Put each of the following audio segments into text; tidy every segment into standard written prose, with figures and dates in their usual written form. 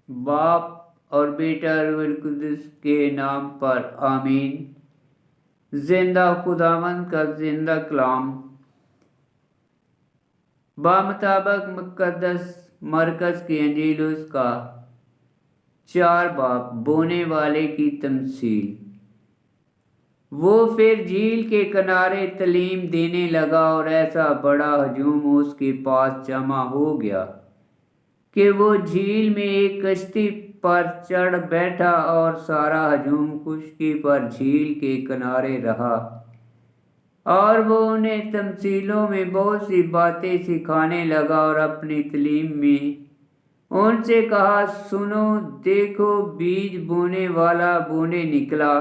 باپ اور بیٹا روح القدس کے نام پر آمین۔ زندہ خداوند کا زندہ کلام بامطابق مقدس مرکز کی انجیل اس کا 4 باب بونے والے کی تمثیل۔ وہ پھر جھیل کے کنارے تعلیم دینے لگا اور ایسا بڑا ہجوم اس کے پاس جمع ہو گیا کہ وہ جھیل میں ایک کشتی پر چڑھ بیٹھا اور سارا ہجوم خشکی پر جھیل کے کنارے رہا، اور وہ انہیں تمثیلوں میں بہت سی باتیں سکھانے لگا اور اپنی تعلیم میں ان سے کہا، سنو، دیکھو، بیج بونے والا بونے نکلا،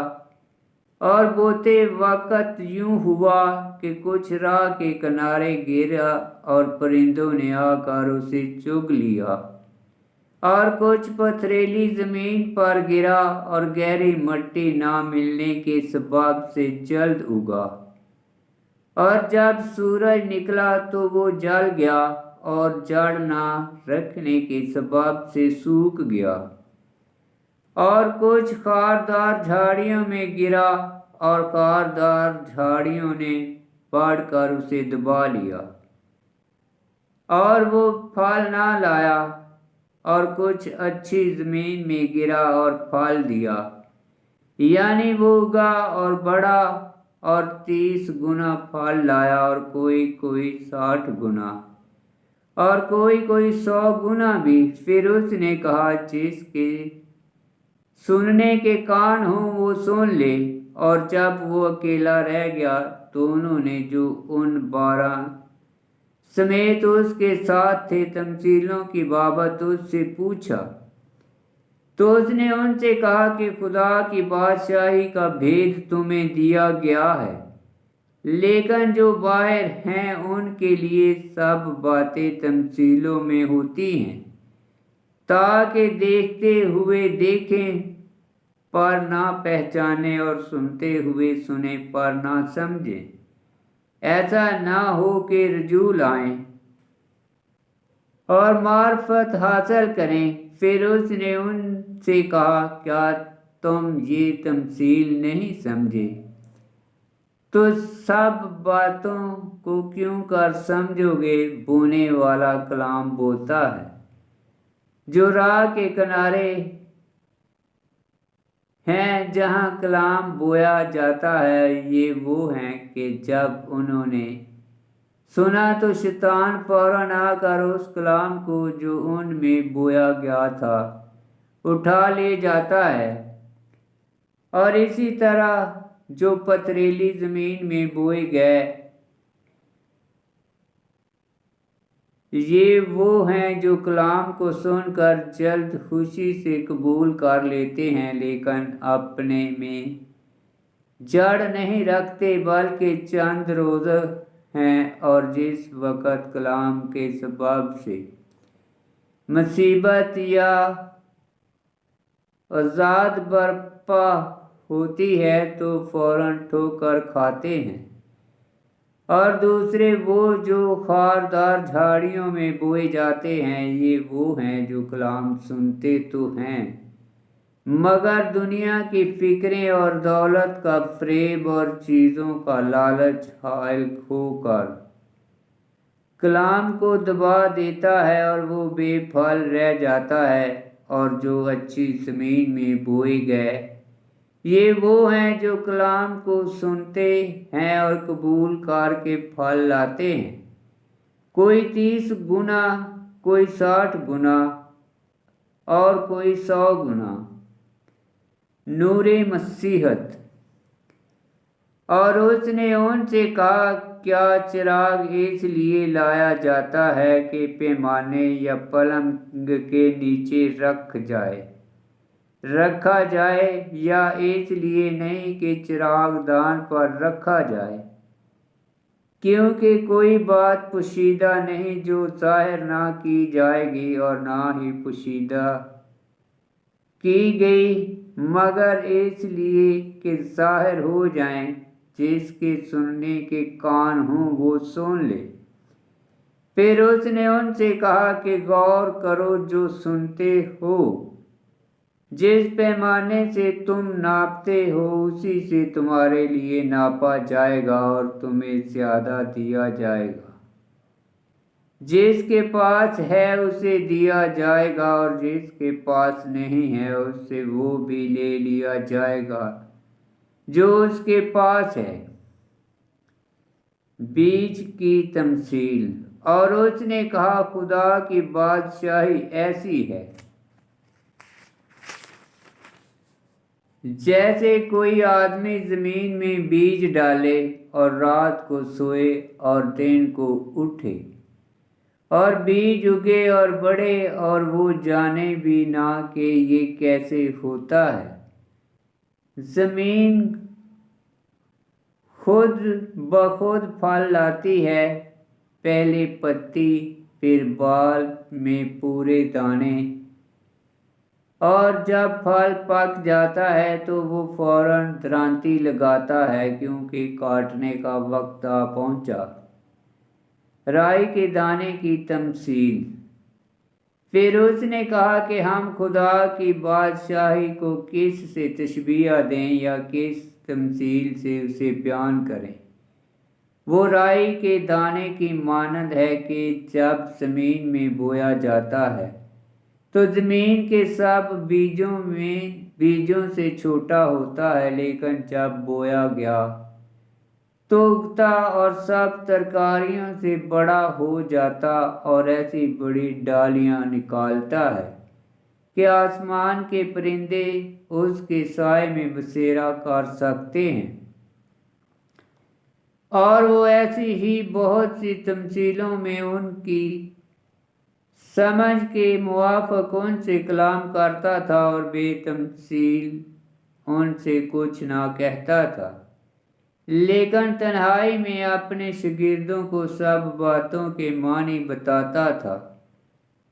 اور بوتے وقت یوں ہوا کہ کچھ راہ کے کنارے گرا اور پرندوں نے آ کر اسے چگ لیا، اور کچھ پتھریلی زمین پر گرا اور گہری مٹی نہ ملنے کے سبب سے جلد اگا، اور جب سورج نکلا تو وہ جل گیا اور جڑ نہ رکھنے کے سبب سے سوکھ گیا، اور کچھ خاردار جھاڑیوں میں گرا اور خاردار جھاڑیوں نے بڑھ کر اسے دبا لیا، اور وہ پھل نہ لایا، اور کچھ اچھی زمین میں گرا اور پھل دیا، یعنی وہ اگا اور بڑھا اور 30 گنا پھل لایا، اور کوئی 60 گنا اور کوئی 100 گنا بھی۔ پھر اس نے کہا، جس کے سننے کے کان ہوں وہ سن لے۔ اور جب وہ اکیلا رہ گیا تو انہوں نے جو ان 12 سمیت اس کے ساتھ تھے تمثیلوں کی بابت اس سے پوچھا، تو اس نے ان سے کہا کہ خدا کی بادشاہی کا بھید تمہیں دیا گیا ہے، لیکن جو باہر ہیں ان کے لیے سب باتیں تمثیلوں میں ہوتی ہیں، تاکہ دیکھتے ہوئے دیکھیں پر نہ پہچانیں، اور سنتے ہوئے سنیں پر نہ سمجھیں، ایسا نہ ہو کہ رجوع لائیں اور معرفت حاصل کریں۔ پھر اس نے ان سے کہا، کیا تم یہ تمثیل نہیں سمجھے؟ تو سب باتوں کو کیوں کر سمجھو گے؟ بونے والا کلام بوتا ہے جو راہ کے کنارے ہیں جہاں کلام بویا جاتا ہے۔ یہ وہ ہیں کہ جب انہوں نے سنا تو شیطان فوراً آ کر اس کلام کو جو ان میں بویا گیا تھا اٹھا لے جاتا ہے۔ اور اسی طرح جو پتھریلی زمین میں بوئے گئے، یہ وہ ہیں جو کلام کو سن کر جلد خوشی سے قبول کر لیتے ہیں، لیکن اپنے میں جڑ نہیں رکھتے، بلکہ چند روزہ ہیں، اور جس وقت کلام کے سبب سے مصیبت یا عذاب برپا ہوتی ہے تو فوراً ٹھوکر کھاتے ہیں۔ اور دوسرے وہ جو خاردار جھاڑیوں میں بوئے جاتے ہیں، یہ وہ ہیں جو کلام سنتے تو ہیں، مگر دنیا کی فکریں اور دولت کا فریب اور چیزوں کا لالچ حائل ہو کر کلام کو دبا دیتا ہے، اور وہ بے پھل رہ جاتا ہے۔ اور جو اچھی زمین میں بوئے گئے، یہ وہ ہیں جو کلام کو سنتے ہیں اور قبول کر کے پھل لاتے ہیں، کوئی 30 گنا، کوئی 60 گنا اور کوئی 100 گنا۔ نور مسیحت۔ اور اس نے ان سے کہا، کیا چراغ اس لیے لایا جاتا ہے کہ پیمانے یا پلنگ کے نیچے رکھا جائے، یا اس لیے نہیں کہ چراغ دان پر رکھا جائے؟ کیونکہ کوئی بات پوشیدہ نہیں جو ظاہر نہ کی جائے گی، اور نہ ہی پوشیدہ کی گئی، مگر اس لیے کہ ظاہر ہو جائیں۔ جس کے سننے کے کان ہوں وہ سن لے۔ پھر اس نے ان سے کہا کہ غور کرو جو سنتے ہو، جس پیمانے سے تم ناپتے ہو اسی سے تمہارے لیے ناپا جائے گا اور تمہیں زیادہ دیا جائے گا۔ جس کے پاس ہے اسے دیا جائے گا اور جس کے پاس نہیں ہے اس سے وہ بھی لے لیا جائے گا جو اس کے پاس ہے۔ بیج کی تمثیل۔ اور اس نے کہا خدا کی بادشاہی ایسی ہے جیسے کوئی آدمی زمین میں بیج ڈالے اور رات کو سوئے اور دن کو اٹھے اور بیج اگے اور بڑھے اور وہ جانے بھی نہ کہ یہ کیسے ہوتا ہے۔ زمین خود بخود پھل لاتی ہے، پہلے پتی پھر بال میں پورے دانے، اور جب پھل پک جاتا ہے تو وہ فوراً درانتی لگاتا ہے کیونکہ کاٹنے کا وقت آ پہنچا۔ رائی کے دانے کی تمثیل۔ پھر اس نے کہا کہ ہم خدا کی بادشاہی کو کس سے تشبیہ دیں یا کس تمثیل سے اسے بیان کریں؟ وہ رائی کے دانے کی مانند ہے کہ جب زمین میں بویا جاتا ہے تو زمین کے سب بیجوں سے چھوٹا ہوتا ہے، لیکن جب بویا گیا تو اگتا اور سب ترکاریوں سے بڑا ہو جاتا اور ایسی بڑی ڈالیاں نکالتا ہے کہ آسمان کے پرندے اس کے سائے میں بسیرا کر سکتے ہیں۔ اور وہ ایسی ہی بہت سی تمثیلوں میں ان کی سمجھ کے موافق ان سے کلام کرتا تھا اور بے تمثیل ان سے کچھ نہ کہتا تھا، لیکن تنہائی میں اپنے شاگردوں کو سب باتوں کے معنی بتاتا تھا۔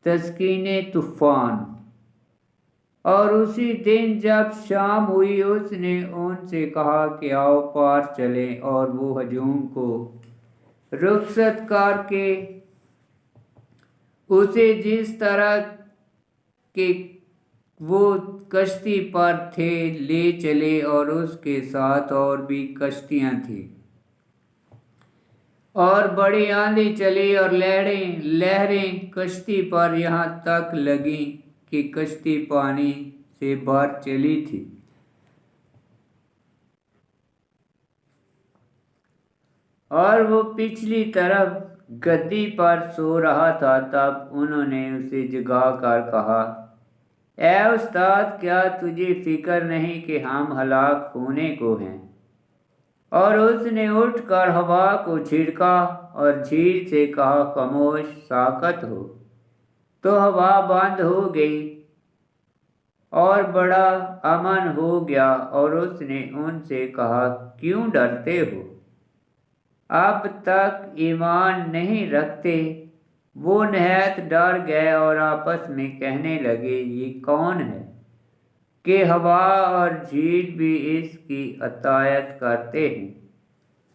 تسکین طوفان۔ اور اسی دن جب شام ہوئی اس نے ان سے کہا کہ آؤ پار چلیں، اور وہ ہجوم کو رخصت کر کے اسے جس طرح کہ وہ کشتی پر تھے لے چلے، اور اس کے ساتھ اور بھی کشتیاں تھیں، اور بڑی آندھی چلی اور لہریں کشتی پر یہاں تک لگیں کہ کشتی پانی سے بھر چلی تھی۔ اور وہ پچھلی طرف گدی پر سو رہا تھا۔ تب انہوں نے اسے جگا کر کہا، اے استاد، کیا تجھے فکر نہیں کہ ہم ہلاک ہونے کو ہیں؟ اور اس نے اٹھ کر ہوا کو جھڑکا اور جھیل سے کہا، خاموش ساکت ہو، تو ہوا بند ہو گئی اور بڑا امن ہو گیا۔ اور اس نے ان سے کہا، کیوں ڈرتے ہو؟ اب تک ایمان نہیں رکھتے؟ وہ نہایت ڈر گئے اور آپس میں کہنے لگے، یہ کون ہے کہ ہوا اور جھیل بھی اس کی اطاعت کرتے ہیں؟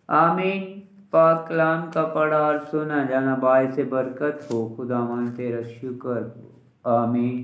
آمین۔ پاک کلام کا پڑھا اور سنا جانا باعث برکت ہو۔ خداوند تیرا شکر ہو۔ آمین۔